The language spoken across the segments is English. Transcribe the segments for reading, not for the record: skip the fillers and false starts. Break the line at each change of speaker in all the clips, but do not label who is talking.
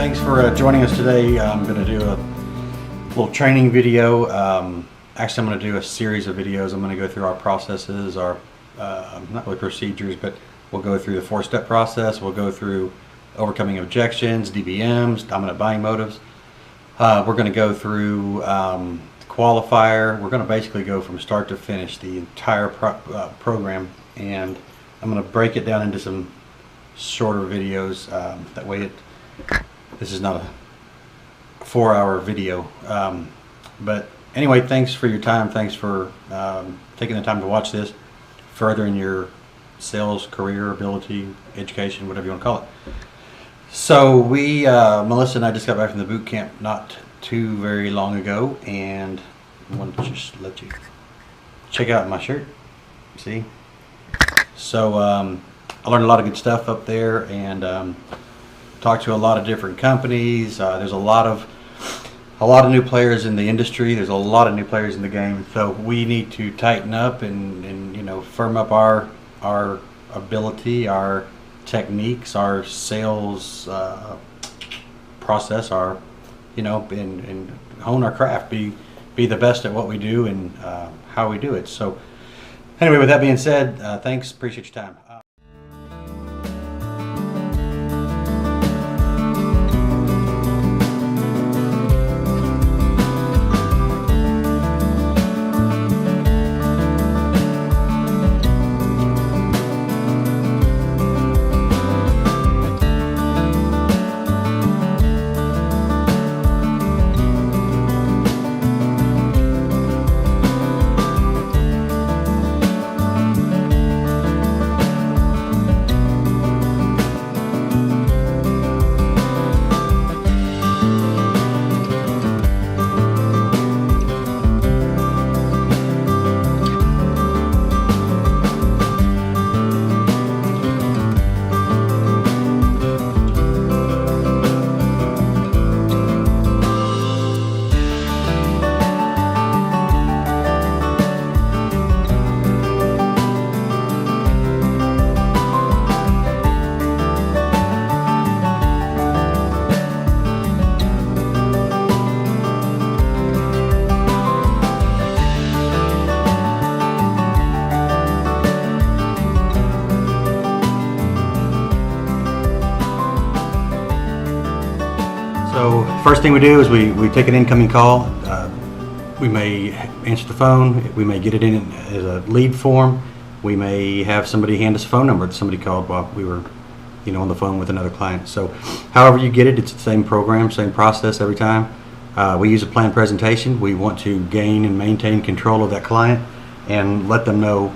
Thanks for joining us today. I'm going to do a little training video. Actually, I'm going to do a series of videos. I'm going to go through our processes, our not really procedures, but we'll go through the 4-step process. We'll go through overcoming objections, DBMs, dominant buying motives. We're going to go through the qualifier. We're going to basically go from start to finish the entire program, and I'm going to break it down into some shorter videos. That way this is not a 4-hour video. But anyway, thanks for your time. Thanks for taking the time to watch this, furthering your sales, career, ability, education, whatever you want to call it. So Melissa and I just got back from the boot camp not too very long ago, and I wanted to just let you check out my shirt. See? So I learned a lot of good stuff up there, and talked to a lot of different companies. There's a lot of new players in the industry. There's a lot of new players in the game. So we need to tighten up and firm up our ability, our techniques, our sales process, and hone our craft, be the best at what we do and how we do it. So anyway, with that being said, thanks, appreciate your time. So first thing we do is we take an incoming call. We may answer the phone. We may get it in as a lead form. We may have somebody hand us a phone number that somebody called while we were on the phone with another client. So however you get it, it's the same program, same process every time. We use a planned presentation. We want to gain and maintain control of that client and let them know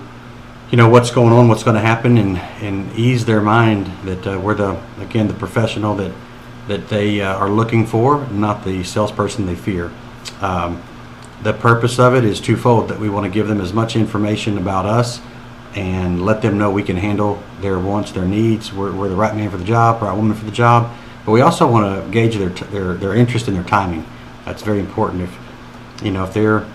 what's going on, what's going to happen, and ease their mind that we're the professional that they are looking for, not the salesperson they fear. The purpose of it is twofold, that we want to give them as much information about us and let them know we can handle their wants, their needs. We're the right man for the job, right woman for the job. But we also want to gauge their interest and their timing. That's very important. If their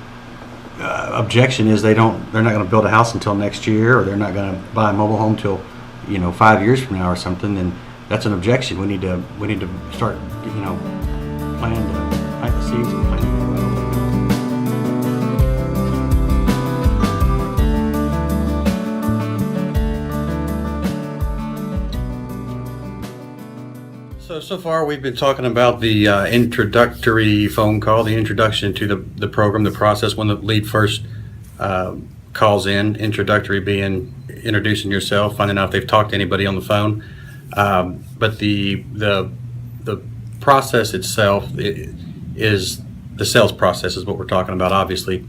objection is they're not going to build a house until next year, or they're not going to buy a mobile home till 5 years from now or something, then that's an objection. We need to start, plant the seeds and plant them well. So far we've been talking about the introductory phone call, the introduction to the program, the process when the lead first calls in. Introductory being introducing yourself, finding out if they've talked to anybody on the phone. But the process itself is the sales process is what we're talking about. Obviously,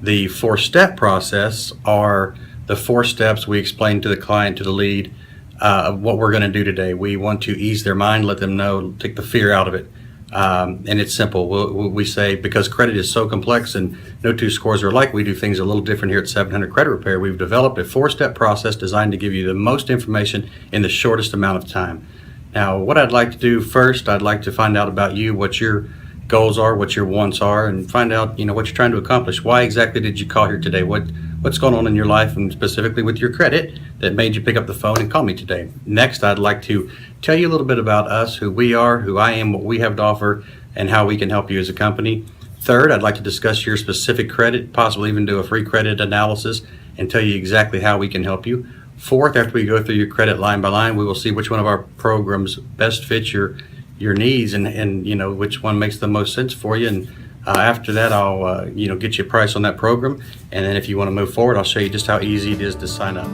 the 4-step process are the 4 steps we explain to the client, to the lead, of what we're going to do today. We want to ease their mind, let them know, take the fear out of it. And it's simple. We say, because credit is so complex and no 2 scores are alike, we do things a little different here at 700 Credit Repair. We've developed a 4-step process designed to give you the most information in the shortest amount of time. Now, what I'd like to do first, I'd like to find out about you, what your goals are, what your wants are, and find out, what you're trying to accomplish. Why exactly did you call here today? What what's going on in your life and specifically with your credit that made you pick up the phone and call me today. Next, I'd like to tell you a little bit about us, who we are, who I am, what we have to offer, and how we can help you as a company. Third, I'd like to discuss your specific credit, possibly even do a free credit analysis and tell you exactly how we can help you. Fourth, after we go through your credit line by line, we will see which one of our programs best fits your needs and you know which one makes the most sense for you. And after that, I'll get you a price on that program. And then if you want to move forward, I'll show you just how easy it is to sign up.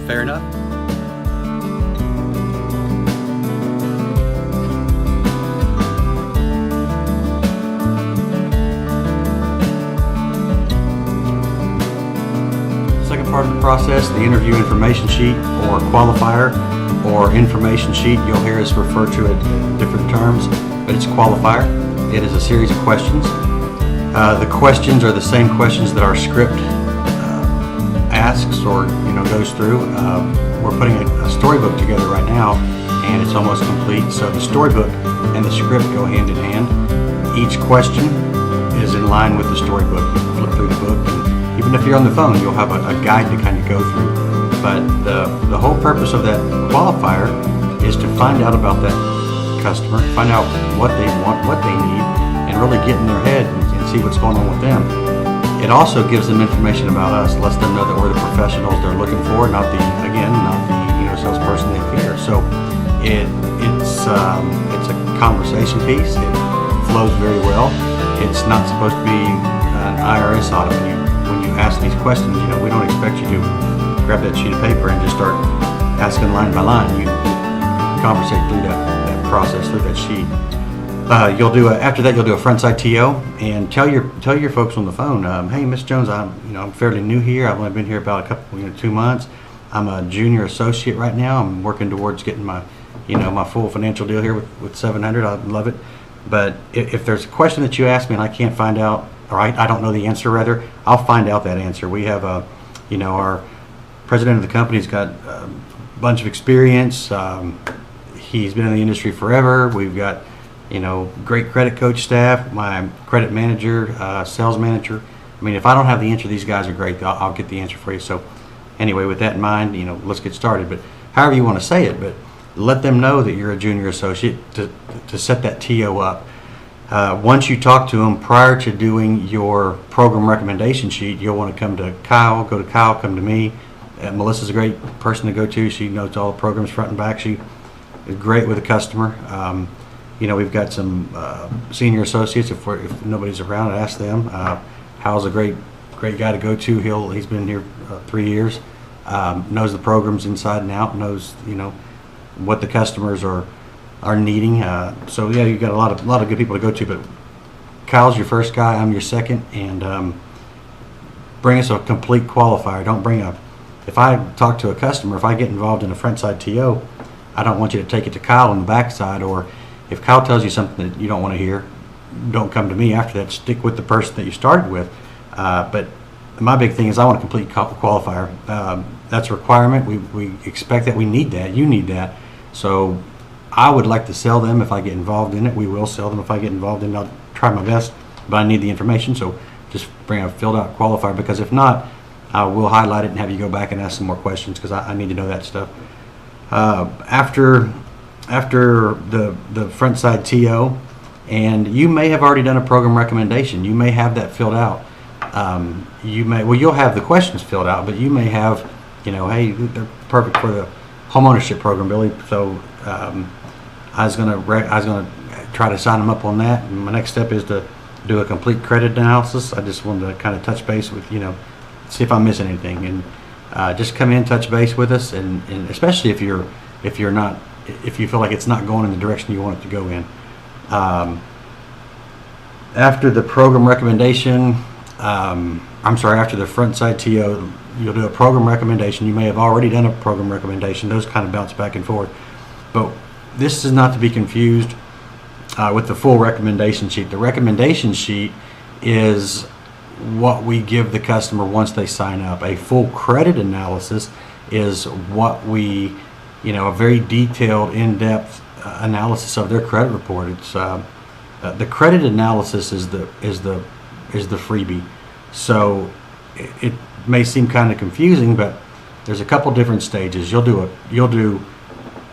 Fair enough? Second part of the process, the interview information sheet or qualifier or information sheet. You'll hear us refer to it in different terms, but it's qualifier. It is a series of questions. The questions are the same questions that our script asks or goes through. We're putting a storybook together right now, and it's almost complete. So the storybook and the script go hand in hand. Each question is in line with the storybook. You can flip through the book, and even if you're on the phone, you'll have a guide to kind of go through. But the whole purpose of that qualifier is to find out about that customer, find out what they want, what they need, and really get in their head and see what's going on with them. It also gives them information about us, lets them know that we're the professionals they're looking for, not the salesperson they fear. So it's a conversation piece. It flows very well. It's not supposed to be an IRS audit. When you ask these questions, we don't expect you to grab that sheet of paper and just start asking line by line. You conversate through that process, through that sheet. After that you'll do a frontside TO and tell your folks on the phone, hey, Miss Jones, I'm fairly new here. I've only been here about 2 months. I'm a junior associate right now. I'm working towards getting my full financial deal here with 700. I love it. But if there's a question that you ask me and I can't find out, or I don't know the answer, rather, I'll find out that answer. We have our president of the company's got a bunch of experience. He's been in the industry forever. We've got great credit coach staff, my credit manager, sales manager. I mean, if I don't have the answer, these guys are great. I'll get the answer for you. So anyway, with that in mind, let's get started. But however you want to say it, but let them know that you're a junior associate to set that TO up. Once you talk to them prior to doing your program recommendation sheet, you'll want to come to Kyle, go to Kyle, come to me. Melissa's a great person to go to. She knows all the programs front and back. She is great with a customer. We've got some senior associates. If nobody's around, ask them. Hal's a great guy to go to. He's been here 3 years. Knows the programs inside and out. Knows what the customers are needing. So yeah, you've got a lot of good people to go to. But Kyle's your first guy. I'm your second. And bring us a complete qualifier. Don't bring if I talk to a customer, if I get involved in a frontside TO, I don't want you to take it to Kyle on the backside. Or if Kyle tells you something that you don't want to hear, don't come to me after that. Stick with the person that you started with. But my big thing is I want a complete qualifier. That's a requirement. We expect that. We need that. You need that. So I would like to sell them if I get involved in it. We will sell them if I get involved in it. I'll try my best, but I need the information. So just bring a filled out qualifier, because if not, I will highlight it and have you go back and ask some more questions, because I need to know that stuff. After the front side TO, and you may have already done a program recommendation. You may have that filled out. You'll have the questions filled out, but you may have, hey, they're perfect for the homeownership program, Billy. So I was gonna try to sign them up on that. And my next step is to do a complete credit analysis. I just wanted to kind of touch base with, see if I'm missing anything, and just come in, touch base with us, and especially if you feel like it's not going in the direction you want it to go in. After the program recommendation, after the front side TO, you'll do a program recommendation. You may have already done a program recommendation. Those kind of bounce back and forth. But this is not to be confused with the full recommendation sheet. The recommendation sheet is what we give the customer once they sign up. A full credit analysis is what we, a very detailed, in-depth analysis of their credit report. It's the credit analysis is the freebie. So it may seem kind of confusing, but there's a couple different stages. You'll do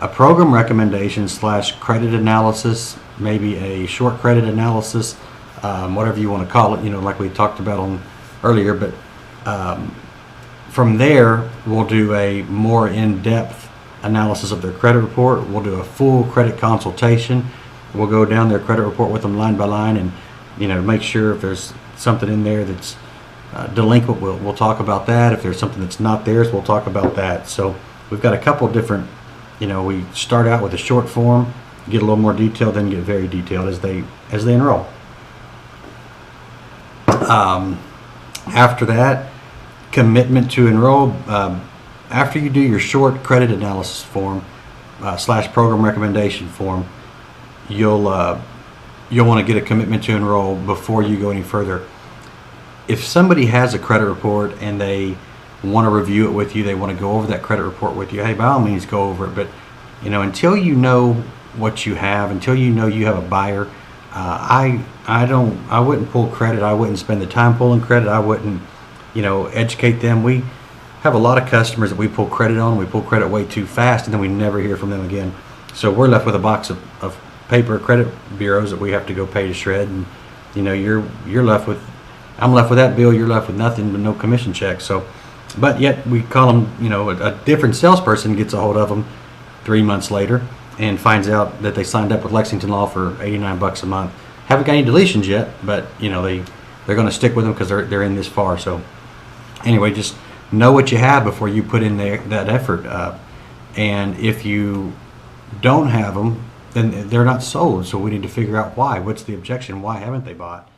a program recommendation / credit analysis, maybe a short credit analysis, whatever you want to call it, like we talked about on earlier. But from there, we'll do a more in-depth analysis of their credit report. We'll do a full credit consultation. We'll go down their credit report with them line by line and make sure if there's something in there that's delinquent, we'll talk about that. If there's something that's not theirs, we'll talk about that. So we've got a couple different, we start out with a short form, get a little more detailed, then get very detailed as they enroll. After that, commitment to enroll. After you do your short credit analysis form / program recommendation form, you'll want to get a commitment to enroll before you go any further. If somebody has a credit report and they want to review it with you, they want to go over that credit report with you, hey, by all means go over it. But until you know what you have, until you know you have a buyer, I wouldn't pull credit. I wouldn't spend the time pulling credit. I wouldn't educate them. We have a lot of customers that we pull credit on. We pull credit way too fast, and then we never hear from them again. So we're left with a box of paper credit bureaus that we have to go pay to shred, and you're left with, I'm left with that bill. You're left with nothing but no commission check. So, but yet we call them, a different salesperson gets a hold of them 3 months later and finds out that they signed up with Lexington Law for $89 a month. Haven't got any deletions yet, but they're going to stick with them because they're in this far. So anyway, just know what you have before you put in that effort. And if you don't have them, then they're not sold. So we need to figure out why. What's the objection? Why haven't they bought?